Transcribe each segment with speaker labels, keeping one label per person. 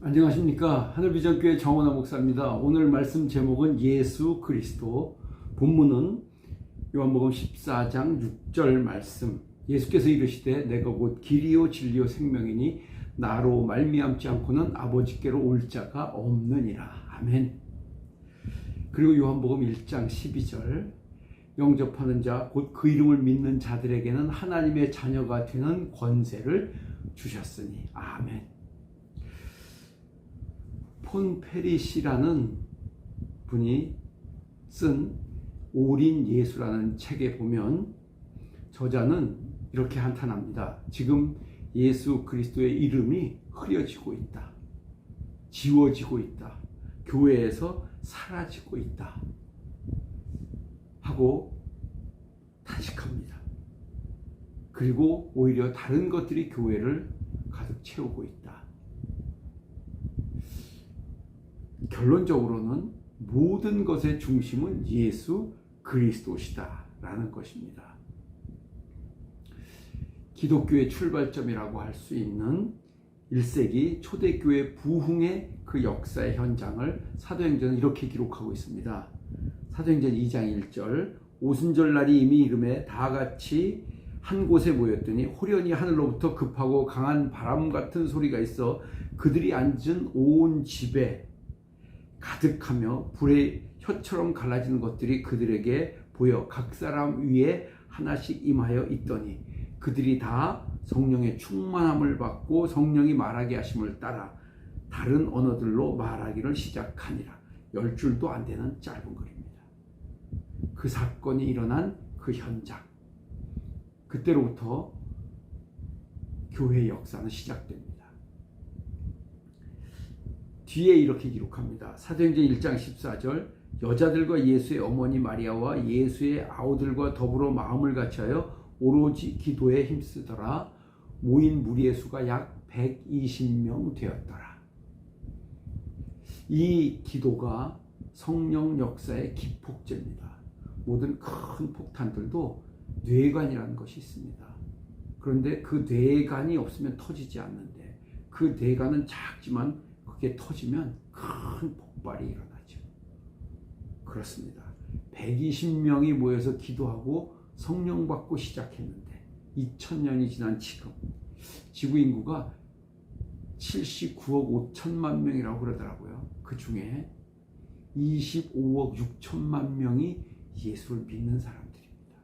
Speaker 1: 안녕하십니까. 하늘비전교회 정원호 목사입니다. 오늘 말씀 제목은 예수 그리스도. 본문은 요한복음 14장 6절 말씀. 예수께서 이르시되 내가 곧 길이요 진리요 생명이니 나로 말미암지 않고는 아버지께로 올 자가 없느니라. 아멘. 그리고 요한복음 1장 12절 영접하는 자 곧 그 이름을 믿는 자들에게는 하나님의 자녀가 되는 권세를 주셨으니. 아멘. 폰 페리시라는 분이 쓴 올인 예수라는 책에 보면 저자는 이렇게 한탄합니다. 지금 예수 그리스도의 이름이 흐려지고 있다. 지워지고 있다. 교회에서 사라지고 있다. 하고 탄식합니다. 그리고 오히려 다른 것들이 교회를 가득 채우고 있다. 결론적으로는 모든 것의 중심은 예수 그리스도시다 라는 것입니다. 기독교의 출발점이라고 할 수 있는 1세기 초대교회 부흥의 그 역사의 현장을 사도행전은 이렇게 기록하고 있습니다. 사도행전 2장 1절 오순절날이 이미 이름에 다 같이 한 곳에 모였더니 호련히 하늘로부터 급하고 강한 바람 같은 소리가 있어 그들이 앉은 온 집에 가득하며 불의 혀처럼 갈라지는 것들이 그들에게 보여 각 사람 위에 하나씩 임하여 있더니 그들이 다 성령의 충만함을 받고 성령이 말하게 하심을 따라 다른 언어들로 말하기를 시작하니라. 10줄도 안 되는 짧은 글입니다. 그 사건이 일어난 그 현장, 그때로부터 교회의 역사는 시작됩니다. 뒤에 이렇게 기록합니다. 사도행전 1장 14절 여자들과 예수의 어머니 마리아와 예수의 아우들과 더불어 마음을 같이하여 오로지 기도에 힘쓰더라. 모인 무리의 수가 약 120명 되었더라. 이 기도가 성령 역사의 기폭제입니다. 모든 큰 폭탄들도 뇌관이라는 것이 있습니다. 그런데 그 뇌관이 없으면 터지지 않는데 그 뇌관은 작지만 그게 터지면 큰 폭발이 일어나죠. 그렇습니다. 120명이 모여서 기도하고 성령 받고 시작했는데 2000년이 지난 지금 지구 인구가 79억 5천만 명이라고 그러더라고요. 그 중에 25억 6천만 명이 예수를 믿는 사람들입니다.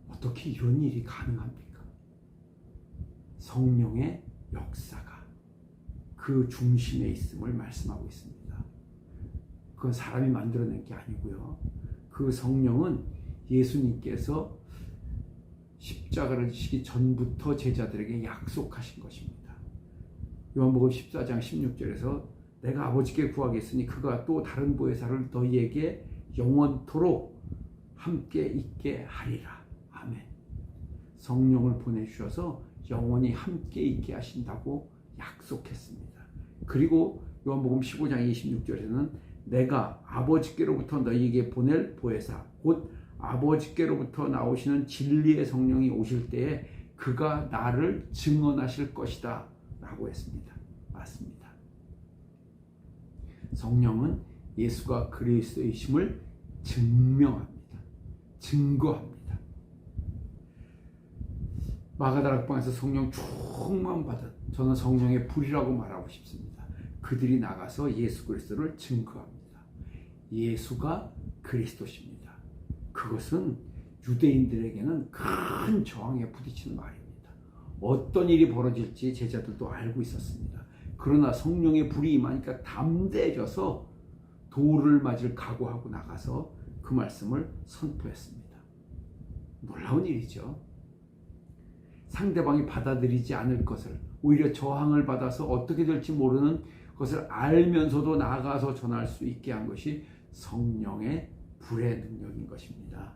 Speaker 1: 어떻게 이런 일이 가능합니까? 성령의 역사가 그 중심에 있음을 말씀하고 있습니다. 그건 사람이 만들어낸 게 아니고요. 그 성령은 예수님께서 십자가를 지시기 전부터 제자들에게 약속하신 것입니다. 요한복음 14장 16절에서 내가 아버지께 구하겠으니 그가 또 다른 보혜사를 너희에게 영원토록 함께 있게 하리라. 아멘. 성령을 보내주셔서 영원히 함께 있게 하신다고 약속했습니다. 그리고 요한복음 15장 26절에는 내가 아버지께로부터 너희에게 보낼 보혜사 곧 아버지께로부터 나오시는 진리의 성령이 오실 때에 그가 나를 증언하실 것이다 라고 했습니다. 맞습니다. 성령은 예수가 그리스도이심을 증명합니다. 증거합니다. 마가다락방에서 성령 충만 받은 저는 성령의 불이라고 말하고 싶습니다. 그들이 나가서 예수 그리스도를 증거합니다. 예수가 그리스도십니다. 그것은 유대인들에게는 큰 저항에 부딪히는 말입니다. 어떤 일이 벌어질지 제자들도 알고 있었습니다. 그러나 성령의 불이 임하니까 담대해져서 돌을 맞을 각오하고 나가서 그 말씀을 선포했습니다. 놀라운 일이죠. 상대방이 받아들이지 않을 것을 오히려 저항을 받아서 어떻게 될지 모르는 것을 알면서도 나아가서 전할 수 있게 한 것이 성령의 불의 능력인 것입니다.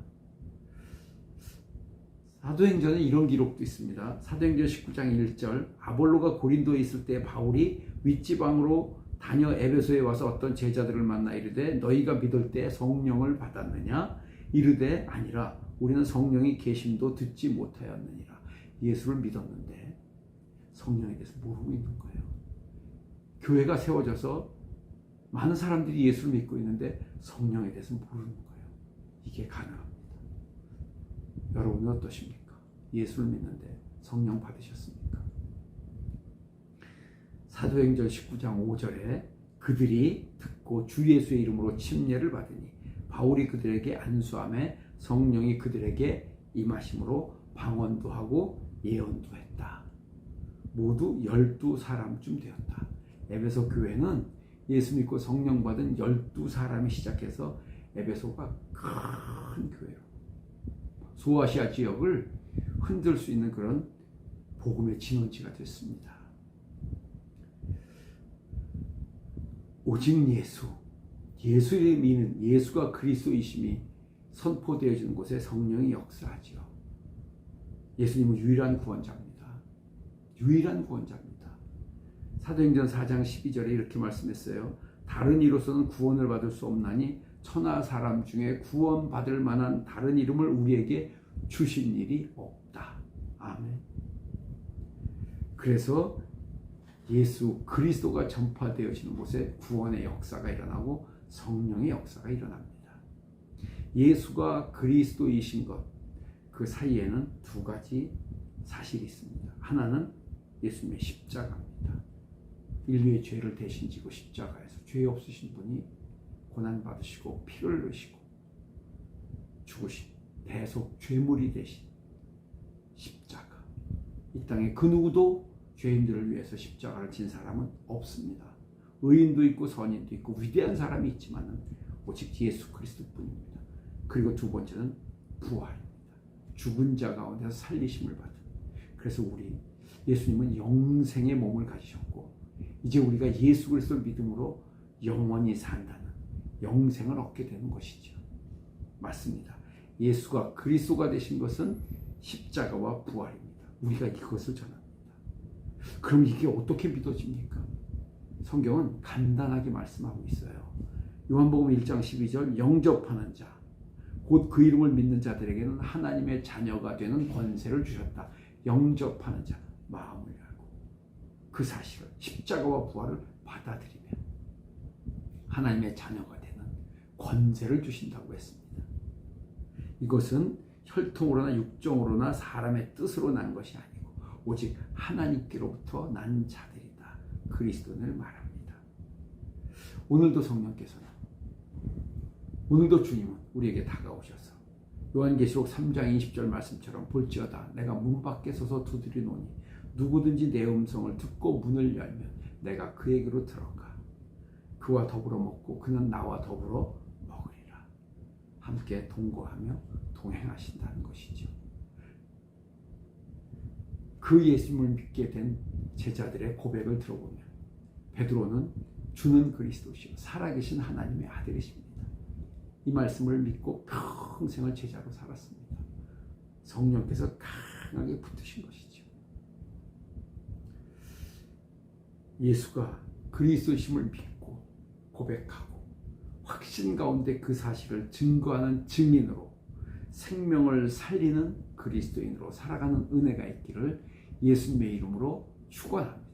Speaker 1: 사도행전에 이런 기록도 있습니다. 사도행전 19장 1절 아볼로가 고린도에 있을 때 바울이 윗지방으로 다녀 에베소에 와서 어떤 제자들을 만나 이르되 너희가 믿을 때 성령을 받았느냐? 이르되 아니라 우리는 성령이 계심도 듣지 못하였느니라. 예수를 믿었는데 성령에 대해서 모르고 있는 거예요. 교회가 세워져서 많은 사람들이 예수를 믿고 있는데 성령에 대해서 모르는 거예요. 이게 가능합니다. 여러분은 어떠십니까? 예수를 믿는데 성령 받으셨습니까? 사도행전 19장 5절에 그들이 듣고 주 예수의 이름으로 침례를 받으니 바울이 그들에게 안수함에 성령이 그들에게 임하심으로 방언도 하고 예언도 했다. 모두 12사람쯤 되었다. 에베소 교회는 예수 믿고 성령 받은 12사람이 시작해서 에베소가 큰 교회로 소아시아 지역을 흔들 수 있는 그런 복음의 진원지가 됐습니다. 오직 예수를 믿는 예수가 그리스도이심이 선포되어지는 곳에 성령이 역사하지요. 예수님은 유일한 구원자입니다. 유일한 구원자입니다. 사도행전 4장 12절에 이렇게 말씀했어요. 다른 이로서는 구원을 받을 수 없나니 천하 사람 중에 구원받을 만한 다른 이름을 우리에게 주신 일이 없다. 아멘. 그래서 예수 그리스도가 전파되어지는 곳에 구원의 역사가 일어나고 성령의 역사가 일어납니다. 예수가 그리스도이신 것, 그 사이에는 두 가지 사실이 있습니다. 하나는 예수님의 십자가입니다. 인류의 죄를 대신 지고 십자가에서 죄 없으신 분이 고난받으시고 피를 흘리시고 죽으신 대속 죄물이 되신 십자가. 이 땅에 그 누구도 죄인들을 위해서 십자가를 진 사람은 없습니다. 의인도 있고 선인도 있고 위대한 사람이 있지만 오직 예수 그리스도뿐입니다. 그리고 두 번째는 부활입니다. 죽은 자 가운데서 살리심을 받은. 그래서 예수님은 영생의 몸을 가지셨고 이제 우리가 예수 그리스도를 믿음으로 영원히 산다는 영생을 얻게 되는 것이죠. 맞습니다. 예수가 그리스도가 되신 것은 십자가와 부활입니다. 우리가 이것을 전합니다. 그럼 이게 어떻게 믿어집니까? 성경은 간단하게 말씀하고 있어요. 요한복음 1장 12절 영접하는 자, 곧 그 이름을 믿는 자들에게는 하나님의 자녀가 되는 권세를 주셨다. 영접하는 자, 마음을 열고 그 사실을 십자가와 부활을 받아들이면 하나님의 자녀가 되는 권세를 주신다고 했습니다. 이것은 혈통으로나 육정으로나 사람의 뜻으로 난 것이 아니고 오직 하나님께로부터 난 자들이다. 그리스도인을 말합니다. 오늘도 성령께서는 오늘도 주님은 우리에게 다가오셔서 요한계시록 3장 20절 말씀처럼 볼지어다 내가 문 밖에 서서 두드리노니 누구든지 내 음성을 듣고 문을 열면 내가 그에게로 들어가 그와 더불어 먹고 그는 나와 더불어 먹으리라. 함께 동거하며 동행하신다는 것이죠. 그 예수님을 믿게 된 제자들의 고백을 들어보면 베드로는 주는 그리스도시요 살아계신 하나님의 아들이십니다. 이 말씀을 믿고 평생을 제자로 살았습니다. 성령께서 강하게 붙으신 것이죠. 예수가 그리스도심을 믿고 고백하고 확신 가운데 그 사실을 증거하는 증인으로 생명을 살리는 그리스도인으로 살아가는 은혜가 있기를 예수님의 이름으로 축원합니다.